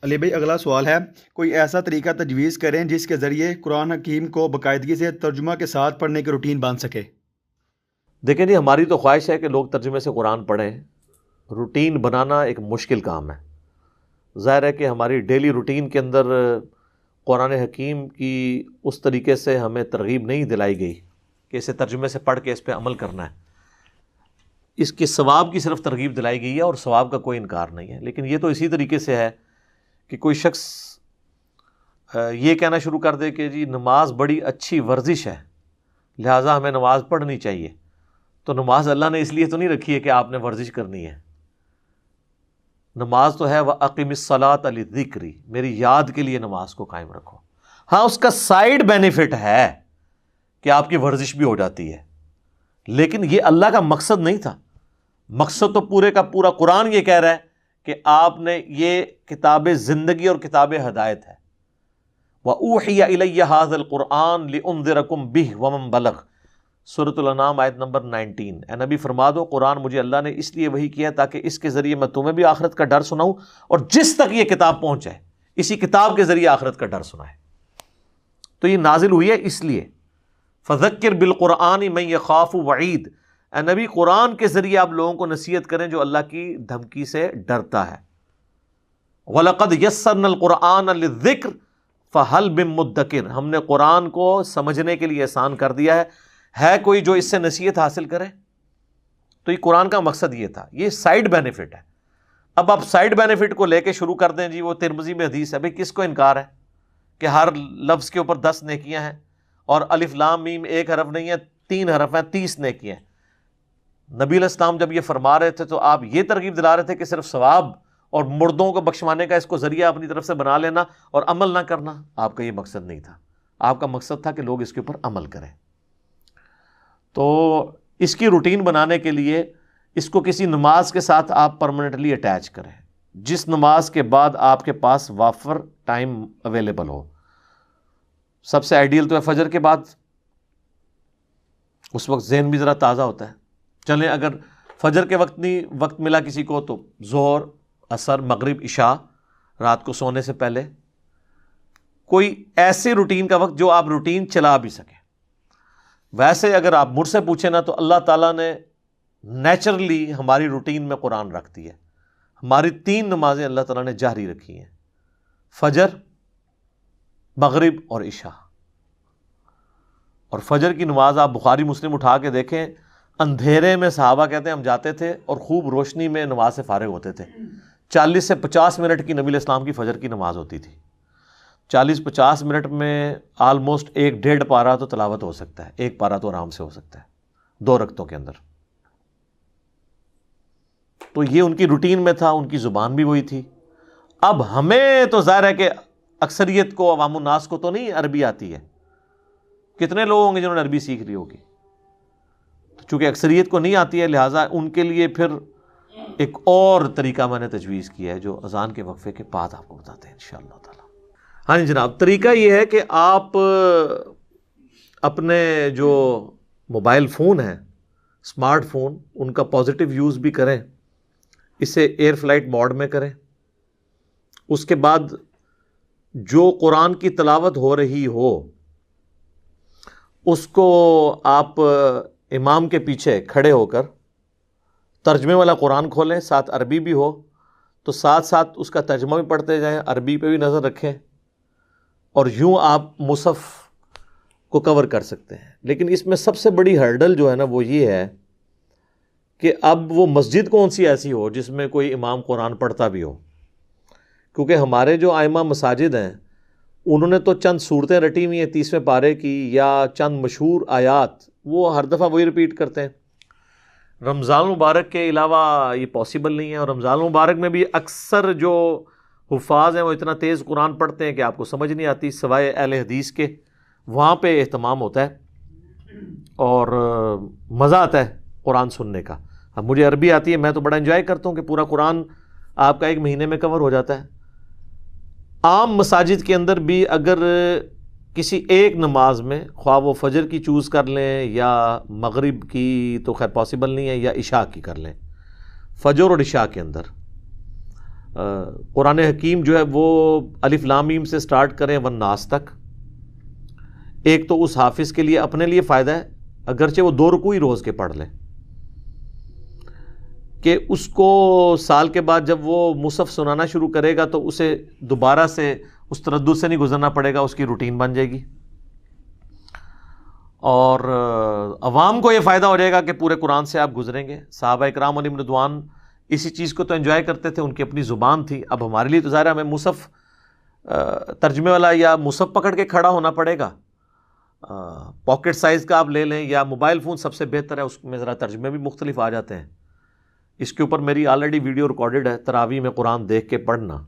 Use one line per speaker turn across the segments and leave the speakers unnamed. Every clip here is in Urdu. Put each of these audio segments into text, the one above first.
علی بھائی اگلا سوال ہے، کوئی ایسا طریقہ تجویز کریں جس کے ذریعے قرآن حکیم کو باقاعدگی سے ترجمہ کے ساتھ پڑھنے کی روٹین بن سکے؟
دیکھیں جی، ہماری تو خواہش ہے کہ لوگ ترجمے سے قرآن پڑھیں. روٹین بنانا ایک مشکل کام ہے. ظاہر ہے کہ ہماری ڈیلی روٹین کے اندر قرآن حکیم کی اس طریقے سے ہمیں ترغیب نہیں دلائی گئی کہ اسے ترجمے سے پڑھ کے اس پہ عمل کرنا ہے. اس کے ثواب کی صرف ترغیب دلائی گئی ہے اور ثواب کا کوئی انکار نہیں ہے. لیکن یہ تو اسی طریقے سے ہے کہ کوئی شخص یہ کہنا شروع کر دے کہ جی نماز بڑی اچھی ورزش ہے لہٰذا ہمیں نماز پڑھنی چاہیے. تو نماز اللہ نے اس لیے تو نہیں رکھی ہے کہ آپ نے ورزش کرنی ہے. نماز تو ہے وَأَقِمِ الصَّلَاةَ لِلذِّكْرِ، میری یاد کے لیے نماز کو قائم رکھو. ہاں اس کا سائیڈ بینیفٹ ہے کہ آپ کی ورزش بھی ہو جاتی ہے، لیکن یہ اللہ کا مقصد نہیں تھا. مقصد تو پورے کا پورا قرآن یہ کہہ رہا ہے کہ آپ نے یہ کتاب زندگی اور کتاب ہدایت ہے. وَأُوحِيَ إِلَيَّ هَذَا الْقُرْآنُ لِأُنذِرَكُم بِهِ وَمَن بَلَغَ، سورۃ الانعام آیت نمبر 19. اے نبی فرما دو قرآن مجھے اللہ نے اس لیے وحی کیا تاکہ اس کے ذریعے میں تمہیں بھی آخرت کا ڈر سناؤں اور جس تک یہ کتاب پہنچے اسی کتاب کے ذریعے آخرت کا ڈر سنائے. تو یہ نازل ہوئی ہے اس لیے. فذکر بالقرآن من یخاف وعید، اے نبی قرآن کے ذریعے آپ لوگوں کو نصیحت کریں جو اللہ کی دھمکی سے ڈرتا ہے. وَلَقَدْ يَسَّرْنَا الْقُرْآنَ لِلذِّكْرِ فَهَلْ مِن مُدَّكِرٍ، ہم نے قرآن کو سمجھنے کے لیے آسان کر دیا ہے کوئی جو اس سے نصیحت حاصل کرے؟ تو یہ قرآن کا مقصد یہ تھا. یہ سائیڈ بینیفٹ ہے. اب آپ سائیڈ بینیفٹ کو لے کے شروع کر دیں جی وہ ترمذی میں حدیث ہے. بھئی کس کو انکار ہے کہ ہر لفظ کے اوپر 10 نیکیاں ہیں اور الف لام میم ایک حرف نہیں ہے 3 حرف ہیں 30 نیکیاں ہیں. نبی علیہ السلام جب یہ فرما رہے تھے تو آپ یہ ترغیب دلا رہے تھے کہ صرف ثواب اور مردوں کو بخشوانے کا اس کو ذریعہ اپنی طرف سے بنا لینا اور عمل نہ کرنا. آپ کا یہ مقصد نہیں تھا. آپ کا مقصد تھا کہ لوگ اس کے اوپر عمل کریں. تو اس کی روٹین بنانے کے لیے اس کو کسی نماز کے ساتھ آپ پرماننٹلی اٹیچ کریں جس نماز کے بعد آپ کے پاس وافر ٹائم اویلیبل ہو. سب سے آئیڈیل تو ہے فجر کے بعد، اس وقت ذہن بھی ذرا تازہ ہوتا ہے. چلیں اگر فجر کے وقت نہیں وقت ملا کسی کو تو ظہر، عصر، مغرب، عشاء، رات کو سونے سے پہلے کوئی ایسی روٹین کا وقت جو آپ روٹین چلا بھی سکیں. ویسے اگر آپ مجھ سے پوچھیں نا تو اللہ تعالیٰ نے نیچرلی ہماری روٹین میں قرآن رکھ دی ہے. ہماری 3 نمازیں اللہ تعالیٰ نے جہری رکھی ہیں، فجر، مغرب اور عشاء. اور فجر کی نماز آپ بخاری مسلم اٹھا کے دیکھیں، اندھیرے میں صحابہ کہتے ہیں ہم جاتے تھے اور خوب روشنی میں نماز سے فارغ ہوتے تھے. 40 سے 50 منٹ کی نبی علیہ السلام کی فجر کی نماز ہوتی تھی. 40-50 منٹ میں آلموسٹ 1-1.5 پارہ تو تلاوت ہو سکتا ہے، 1 پارہ تو آرام سے ہو سکتا ہے 2 رکعتوں کے اندر. تو یہ ان کی روٹین میں تھا، ان کی زبان بھی وہی تھی. اب ہمیں تو ظاہر ہے کہ اکثریت کو، عوام الناس کو تو نہیں عربی آتی ہے. کتنے لوگ ہوں گے جنہوں نے عربی سیکھ لی ہوگی؟ چونکہ اکثریت کو نہیں آتی ہے لہٰذا ان کے لیے پھر ایک اور طریقہ میں نے تجویز کیا ہے جو اذان کے وقفے کے بعد آپ کو بتاتے ہیں انشاءاللہ تعالی. ہاں جی جناب، طریقہ یہ ہے کہ آپ اپنے جو موبائل فون ہیں، اسمارٹ فون، ان کا پازیٹیو یوز بھی کریں. اسے ایئر فلائٹ موڈ میں کریں. اس کے بعد جو قرآن کی تلاوت ہو رہی ہو اس کو آپ امام کے پیچھے کھڑے ہو کر ترجمے والا قرآن کھولیں، ساتھ عربی بھی ہو تو ساتھ ساتھ اس کا ترجمہ بھی پڑھتے جائیں، عربی پہ بھی نظر رکھیں اور یوں آپ مصحف کو کور کر سکتے ہیں. لیکن اس میں سب سے بڑی ہرڈل جو ہے نا وہ یہ ہے کہ اب وہ مسجد کون سی ایسی ہو جس میں کوئی امام قرآن پڑھتا بھی ہو. کیونکہ ہمارے جو ائمہ مساجد ہیں انہوں نے تو چند صورتیں رٹی ہوئی ہیں 30ویں پارے کی یا چند مشہور آیات، وہ ہر دفعہ وہی ریپیٹ کرتے ہیں. رمضان المبارک کے علاوہ یہ پاسبل نہیں ہے، اور رمضان المبارک میں بھی اکثر جو حفاظ ہیں وہ اتنا تیز قرآن پڑھتے ہیں کہ آپ کو سمجھ نہیں آتی سوائے اہل حدیث کے. وہاں پہ اہتمام ہوتا ہے اور مزہ آتا ہے قرآن سننے کا. اب مجھے عربی آتی ہے، میں تو بڑا انجوائے کرتا ہوں کہ پورا قرآن آپ کا 1 مہینے میں کور ہو جاتا ہے. عام مساجد کے اندر بھی اگر کسی ایک نماز میں، خواہ وہ فجر کی چوز کر لیں یا مغرب کی تو خیر پاسبل نہیں ہے، یا عشاء کی کر لیں، فجر اور عشاء کے اندر قرآن حکیم جو ہے وہ الف لام میم سے سٹارٹ کریں والناس تک، ایک تو اس حافظ کے لیے اپنے لیے فائدہ ہے، اگرچہ وہ 2 رکوع ہی روز کے پڑھ لے، کہ اس کو سال کے بعد جب وہ مصحف سنانا شروع کرے گا تو اسے دوبارہ سے اس تردد سے نہیں گزرنا پڑے گا، اس کی روٹین بن جائے گی۔ اور عوام کو یہ فائدہ ہو جائے گا کہ پورے قرآن سے آپ گزریں گے۔ صحابہ اکرام علیہم رضوان اسی چیز کو تو انجوائے کرتے تھے، ان کی اپنی زبان تھی۔ اب ہمارے لیے تو ظاہر ہے ہمیں مصحف ترجمے والا یا مصحف پکڑ کے کھڑا ہونا پڑے گا۔ پاکٹ سائز کا آپ لے لیں یا موبائل فون سب سے بہتر ہے، اس میں ذرا ترجمے بھی مختلف آ جاتے ہیں۔ اس کے اوپر میری آلریڈی ویڈیو ریکارڈڈ ہے، تراویح میں قرآن دیکھ کے پڑھنا،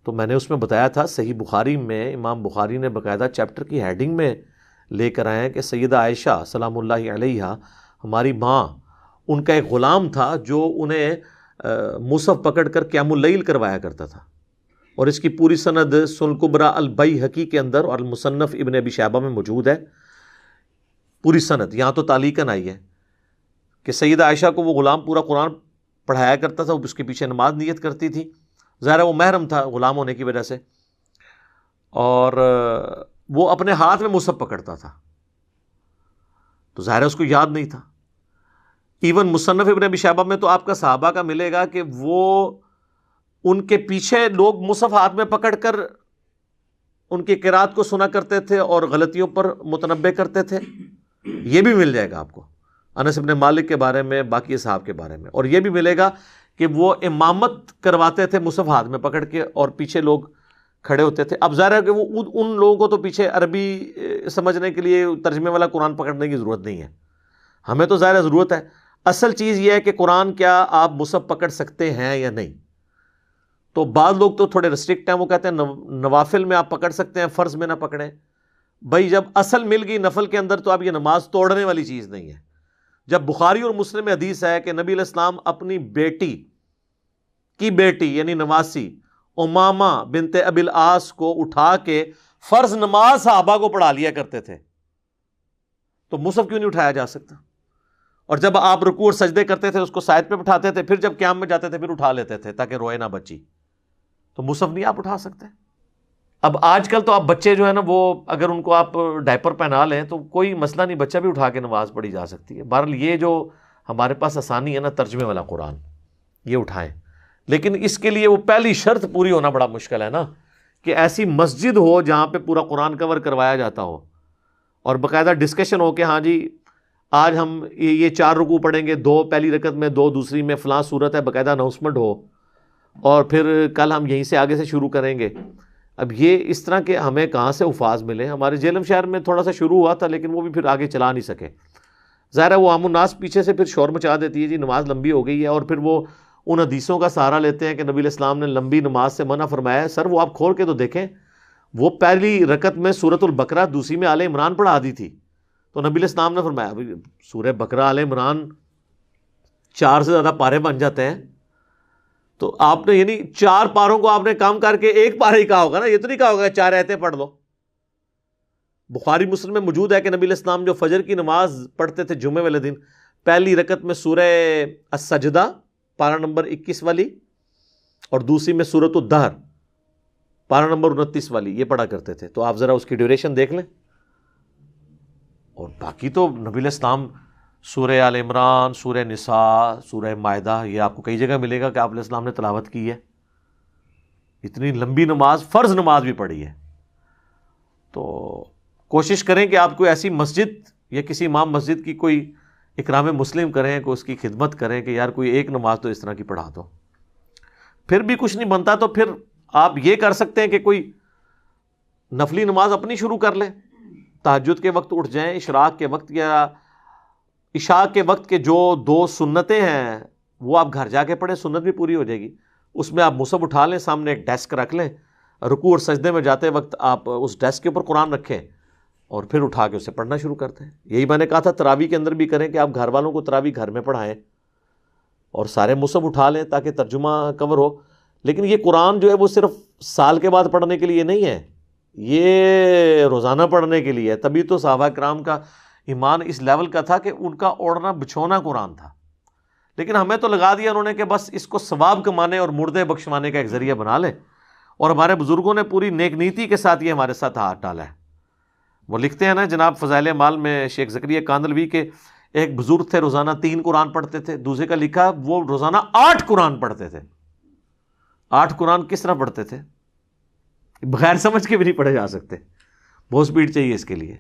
تو میں نے اس میں بتایا تھا صحیح بخاری میں امام بخاری نے باقاعدہ چیپٹر کی ہیڈنگ میں لے کر آئے ہیں کہ سیدہ عائشہ سلام اللہ علیہا ہماری ماں، ان کا ایک غلام تھا جو انہیں مصحف پکڑ کر قیام اللیل کروایا کرتا تھا، اور اس کی پوری سند سنن کبریٰ البیہقی کے اندر اور المصنف ابن ابی شیبہ میں موجود ہے، پوری سند۔ یہاں تو تعلیقاً آئی ہے کہ سیدہ عائشہ کو وہ غلام پورا قرآن پڑھایا کرتا تھا، اس کے پیچھے نماز نیت کرتی تھی، ظاہر ہے وہ محرم تھا غلام ہونے کی وجہ سے، اور وہ اپنے ہاتھ میں مصحف پکڑتا تھا، تو ظاہر ہے اس کو یاد نہیں تھا۔ ایون مصنف ابن ابی شیبہ میں تو آپ کا صحابہ کا ملے گا کہ وہ ان کے پیچھے لوگ مصحف ہاتھ میں پکڑ کر ان کی قرات کو سنا کرتے تھے اور غلطیوں پر متنبہ کرتے تھے، یہ بھی مل جائے گا آپ کو انس بن مالک کے بارے میں، باقی اصحاب کے بارے میں، اور یہ بھی ملے گا کہ وہ امامت کرواتے تھے مصحف ہاتھ میں پکڑ کے اور پیچھے لوگ کھڑے ہوتے تھے۔ اب ظاہر ہے کہ وہ ان لوگوں کو تو پیچھے عربی سمجھنے کے لیے ترجمے والا قرآن پکڑنے کی ضرورت نہیں ہے، ہمیں تو ظاہر ضرورت ہے۔ اصل چیز یہ ہے کہ قرآن کیا آپ مصحف پکڑ سکتے ہیں یا نہیں، تو بعض لوگ تو تھوڑے ریسٹرکٹ ہیں، وہ کہتے ہیں نوافل میں آپ پکڑ سکتے ہیں، فرض میں نہ پکڑیں۔ بھائی جب اصل مل گئی نفل کے اندر تو اب یہ نماز توڑنے والی چیز نہیں ہے۔ جب بخاری اور مسلم میں حدیث ہے کہ نبی علیہ السلام اپنی بیٹی کی بیٹی یعنی نواسی امامہ بنت ابی العاص کو اٹھا کے فرض نماز صحابہ کو پڑھا لیا کرتے تھے، تو مصحف کیوں نہیں اٹھایا جا سکتا؟ اور جب آپ رکوع اور سجدے کرتے تھے اس کو سائد پہ بٹھاتے تھے، پھر جب قیام میں جاتے تھے پھر اٹھا لیتے تھے تاکہ روئے نہ بچی، تو مصحف نہیں آپ اٹھا سکتے؟ اب آج کل تو آپ بچے جو ہے نا وہ اگر ان کو آپ ڈائپر پہنا لیں تو کوئی مسئلہ نہیں، بچہ بھی اٹھا کے نماز پڑھی جا سکتی ہے۔ بہرحال یہ جو ہمارے پاس آسانی ہے نا ترجمے والا قرآن، یہ اٹھائیں، لیکن اس کے لیے وہ پہلی شرط پوری ہونا بڑا مشکل ہے نا، کہ ایسی مسجد ہو جہاں پہ پورا قرآن کور کروایا جاتا ہو اور باقاعدہ ڈسکشن ہو کہ ہاں جی آج ہم یہ 4 رکوع پڑھیں گے، 2 پہلی رکعت میں، 2 دوسری میں، فلاں صورت ہے، باقاعدہ اناؤنسمنٹ ہو، اور پھر کل ہم یہیں سے آگے سے شروع کریں گے۔ اب یہ اس طرح کے ہمیں کہاں سے الفاظ ملے؟ ہمارے جہلم شہر میں تھوڑا سا شروع ہوا تھا لیکن وہ بھی پھر آگے چلا نہیں سکے۔ ظاہر ہے وہ عام الناس پیچھے سے پھر شور مچا دیتی ہے جی نماز لمبی ہو گئی ہے، اور پھر وہ ان حدیثوں کا سہارا لیتے ہیں کہ نبی علیہ السلام نے لمبی نماز سے منع فرمایا ہے۔ سر وہ آپ کھول کے تو دیکھیں، وہ پہلی رکعت میں سورۃ البقرہ، دوسری میں آل عمران پڑھا دی تھی، تو نبی علیہ السلام نے فرمایا سورہ بقرہ آل عمران 4 سے زیادہ پارے بن جاتے ہیں، تو آپ نے یعنی 4 پاروں کو آپ نے کام کر کے 1 پارہ ہی کہا ہوگا نا، یہ تو نہیں کہا ہوگا 4 آیتیں پڑھ لو۔ بخاری مسلم میں موجود ہے کہ نبی علیہ السلام جو فجر کی نماز پڑھتے تھے جمعے والے دن، پہلی رکعت میں سورہ السجدہ پارہ نمبر 21 والی اور دوسری میں سورۃ الدہر پارہ نمبر 29 والی، یہ پڑھا کرتے تھے۔ تو آپ ذرا اس کی ڈیوریشن دیکھ لیں، اور باقی تو نبی علیہ السلام سورہ آل عمران، سورہ نساء، سورہ مائدہ، یہ آپ کو کئی جگہ ملے گا کہ آپ علیہ السلام نے تلاوت کی ہے۔ اتنی لمبی نماز، فرض نماز بھی پڑھی ہے۔ تو کوشش کریں کہ آپ کو ایسی مسجد یا کسی امام مسجد کی کوئی اکرام مسلم کریں، کہ اس کی خدمت کریں کہ یار کوئی ایک نماز تو اس طرح کی پڑھا دو۔ پھر بھی کچھ نہیں بنتا تو پھر آپ یہ کر سکتے ہیں کہ کوئی نفلی نماز اپنی شروع کر لیں، تہجد کے وقت اٹھ جائیں، اشراق کے وقت یا عشاء کے وقت کے جو 2 سنتیں ہیں وہ آپ گھر جا کے پڑھیں، سنت بھی پوری ہو جائے گی۔ اس میں آپ مصحف اٹھا لیں، سامنے ایک ڈیسک رکھ لیں، رکوع اور سجدے میں جاتے وقت آپ اس ڈیسک کے اوپر قرآن رکھیں اور پھر اٹھا کے اسے پڑھنا شروع کرتے ہیں۔ یہی میں نے کہا تھا تراویح کے اندر بھی کریں کہ آپ گھر والوں کو تراویح گھر میں پڑھائیں اور سارے مصحف اٹھا لیں تاکہ ترجمہ کور ہو۔ لیکن یہ قرآن جو ہے وہ صرف سال کے بعد پڑھنے کے لیے نہیں ہے، یہ روزانہ پڑھنے کے لیے ہے۔ تبھی تو صحابہ کرام کا ایمان اس لیول کا تھا کہ ان کا اوڑھنا بچھونا قرآن تھا۔ لیکن ہمیں تو لگا دیا انہوں نے کہ بس اس کو ثواب کمانے اور مردے بخشوانے کا ایک ذریعہ بنا لیں، اور ہمارے بزرگوں نے پوری نیک نیتی کے ساتھ یہ ہمارے ساتھ ہاتھ ڈالا ہے۔ وہ لکھتے ہیں نا جناب فضائل اعمال میں، شیخ زکریا کاندلوی کے ایک بزرگ تھے، روزانہ 3 قرآن پڑھتے تھے، دوسرے کا لکھا وہ روزانہ 8 قرآن پڑھتے تھے۔ 8 قرآن کس طرح پڑھتے تھے؟ بغیر سمجھ کے بھی نہیں پڑھے جا سکتے، بہت سپیڈ چاہیے اس کے لیے۔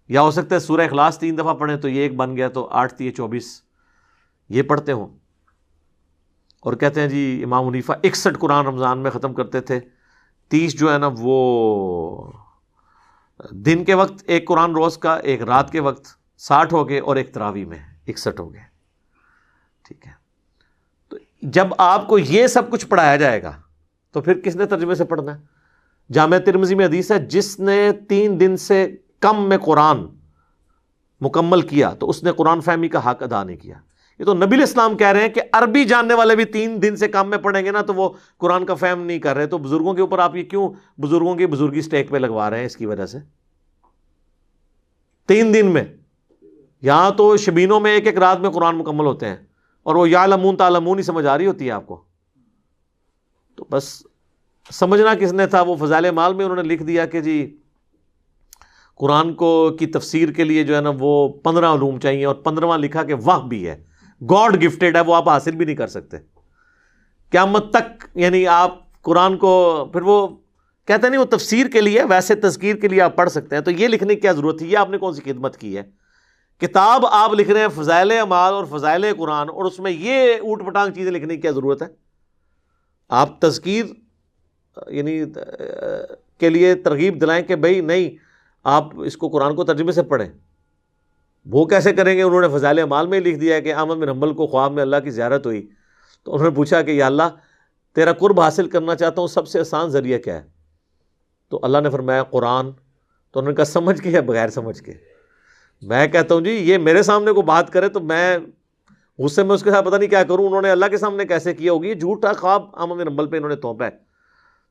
یا ہو سکتا ہے سورہ اخلاص 3 دفعہ پڑھیں تو یہ ایک بن گیا، تو 8 3 24 یہ پڑھتے ہوں۔ اور کہتے ہیں جی امام حنیفہ 61 قرآن رمضان میں ختم کرتے تھے، 30 جو ہے نا وہ دن کے وقت 1 قرآن روز کا، 1 رات کے وقت 60 ہو گئے، اور 1 تراویح میں 61 ہو گئے۔ ٹھیک ہے، تو جب آپ کو یہ سب کچھ پڑھایا جائے گا تو پھر کس نے ترجمے سے پڑھنا ہے؟ جامعہ ترمذی میں حدیث ہے، جس نے 3 دن سے کم میں قرآن مکمل کیا تو اس نے قرآن فہمی کا حق ادا نہیں کیا۔ یہ تو نبی الاسلام کہہ رہے ہیں کہ عربی جاننے والے بھی 3 دن سے کم میں پڑھیں گے نا تو وہ قرآن کا فہم نہیں کر رہے، تو بزرگوں کے اوپر آپ یہ کیوں بزرگوں کی بزرگی سٹیک پہ لگوا رہے ہیں؟ اس کی وجہ سے 3 دن میں، یہاں تو شبینوں میں 1 رات میں قرآن مکمل ہوتے ہیں، اور وہ یعلمون تعلمون ہی سمجھ آ رہی ہوتی ہے آپ کو۔ تو بس سمجھنا کس نے تھا؟ وہ فضائل اعمال میں انہوں نے لکھ دیا کہ جی قرآن کو کی تفسیر کے لیے جو ہے نا وہ 15 علوم چاہیے، اور 15واں لکھا کہ وہ بھی ہے، گاڈ گفٹیڈ ہے، وہ آپ حاصل بھی نہیں کر سکتے قیامت تک۔ یعنی آپ قرآن کو پھر وہ کہتے نہیں وہ تفسیر کے لیے، ویسے تذکیر کے لیے آپ پڑھ سکتے ہیں۔ تو یہ لکھنے کی کیا ضرورت تھی؟ یہ آپ نے کون سی خدمت کی ہے؟ کتاب آپ لکھ رہے ہیں فضائل اعمال اور فضائل قرآن، اور اس میں یہ اوٹ پٹانگ چیزیں لکھنے کی کیا ضرورت ہے؟ آپ تذکیر یعنی کے لیے ترغیب دلائیں کہ بھئی نہیں آپ اس کو قرآن کو ترجمے سے پڑھیں، وہ کیسے کریں گے؟ انہوں نے فضائل اعمال میں لکھ دیا ہے کہ احمد بن حنبل کو خواب میں اللہ کی زیارت ہوئی، تو انہوں نے پوچھا کہ یا اللہ تیرا قرب حاصل کرنا چاہتا ہوں، سب سے آسان ذریعہ کیا ہے؟ تو اللہ نے فرمایا قرآن۔ تو انہوں نے کہا سمجھ کے یا بغیر سمجھ کے؟ میں کہتا ہوں جی یہ میرے سامنے کو بات کرے تو میں غصے میں اس کے ساتھ پتہ نہیں کیا کروں، انہوں نے اللہ کے سامنے کیسے کیا ہوگی؟ یہ جھوٹا خواب احمد بن حنبل پہ انہوں نے تھوپا ہے۔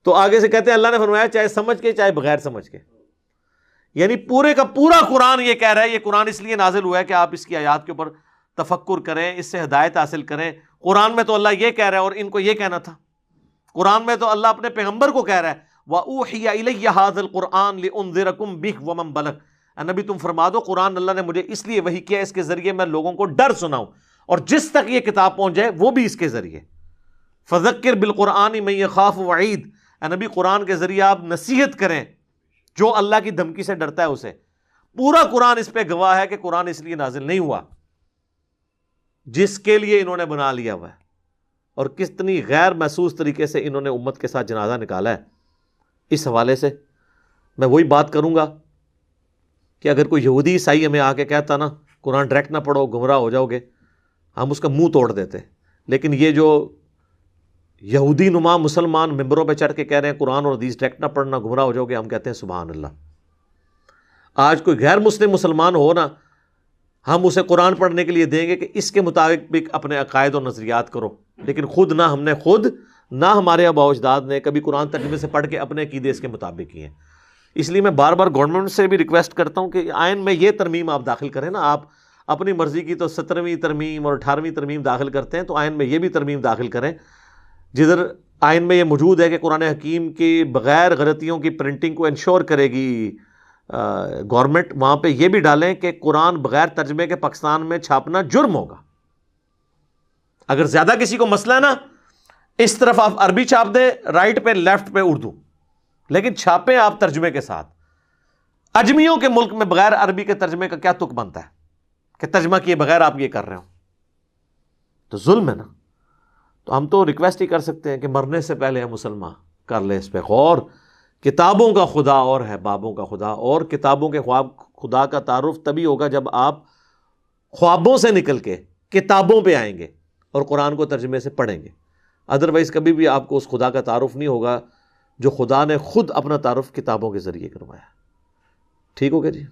تو آگے سے کہتے ہیں اللہ نے فرمایا چاہے سمجھ کے چاہے بغیر سمجھ کے، یعنی پورے کا پورا قرآن یہ کہہ رہا ہے یہ قرآن اس لیے نازل ہوا ہے کہ آپ اس کی آیات کے اوپر تفکر کریں، اس سے ہدایت حاصل کریں۔ قرآن میں تو اللہ یہ کہہ رہا ہے اور ان کو یہ کہنا تھا، قرآن میں تو اللہ اپنے پیغمبر کو کہہ رہا ہے وَأُوحِيَ إِلَيَّ هَذَا الْقُرْآنُ لِأُنذِرَكُمْ بِهِ وَمَنْ بَلَغَ، اے نبی تم فرما دو قرآن اللہ نے مجھے اس لیے وحی کیا اس کے ذریعے میں لوگوں کو ڈر سناؤں، اور جس تک یہ کتاب پہنچ جائے وہ بھی اس کے ذریعے۔ فَذَكِّرْ بِالْقُرْآنِ مَن يَخَافُ وَعِيدٍ، اے نبی قرآن کے ذریعے آپ نصیحت کریں جو اللہ کی دھمکی سے ڈرتا ہے اسے۔ پورا قرآن اس پہ گواہ ہے کہ قرآن اس لیے نازل نہیں ہوا جس کے لیے انہوں نے بنا لیا ہوا ہے، اور کتنی غیر محسوس طریقے سے انہوں نے امت کے ساتھ جنازہ نکالا ہے۔ اس حوالے سے میں وہی بات کروں گا کہ اگر کوئی یہودی عیسائی ہمیں آ کے کہتا نا قرآن ڈائریکٹ نہ پڑھو گمراہ ہو جاؤ گے، ہم اس کا منہ توڑ دیتے، لیکن یہ جو یہودی نما مسلمان ممبروں پہ چڑھ کے کہہ رہے ہیں قرآن اور حدیث ڈائریکٹ نہ پڑھنا گمراہ ہو جاؤ گے، ہم کہتے ہیں سبحان اللہ۔ آج کوئی غیر مسلم مسلمان ہو نا، ہم اسے قرآن پڑھنے کے لیے دیں گے کہ اس کے مطابق بھی اپنے عقائد اور نظریات کرو، لیکن خود نہ ہم نے نہ ہمارے آباء و اجداد نے کبھی قرآن ترجمے سے پڑھ کے اپنے عقیدے اس کے مطابق کیے ہیں۔ اس لیے میں بار بار گورنمنٹ سے بھی ریکویسٹ کرتا ہوں کہ آئین میں یہ ترمیم آپ داخل کریں نا، آپ اپنی مرضی کی تو 17ویں ترمیم اور 18ویں ترمیم داخل کرتے ہیں، تو آئین میں یہ بھی ترمیم داخل کریں جدھر آئین میں یہ موجود ہے کہ قرآن حکیم کی بغیر غلطیوں کی پرنٹنگ کو انشور کرے گی گورنمنٹ، وہاں پہ یہ بھی ڈالیں کہ قرآن بغیر ترجمے کے پاکستان میں چھاپنا جرم ہوگا۔ اگر زیادہ کسی کو مسئلہ ہے نا، اس طرف آپ عربی چھاپ دیں، رائٹ پہ لیفٹ پہ اردو، لیکن چھاپیں آپ ترجمے کے ساتھ۔ اجمیوں کے ملک میں بغیر عربی کے ترجمے کا کیا تک بنتا ہے کہ ترجمہ کیے بغیر آپ یہ کر رہے ہو؟ تو ظلم ہے نا۔ تو ہم تو ریکویسٹ ہی کر سکتے ہیں کہ مرنے سے پہلے مسلمان کر لے اس پہ غور۔ کتابوں کا خدا اور ہے بابوں کا خدا، اور کتابوں کے خواب خدا کا تعارف تبھی ہوگا جب آپ خوابوں سے نکل کے کتابوں پہ آئیں گے اور قرآن کو ترجمے سے پڑھیں گے، ادروائز کبھی بھی آپ کو اس خدا کا تعارف نہیں ہوگا جو خدا نے خود اپنا تعارف کتابوں کے ذریعے کروایا۔ ٹھیک ہو گیا جی؟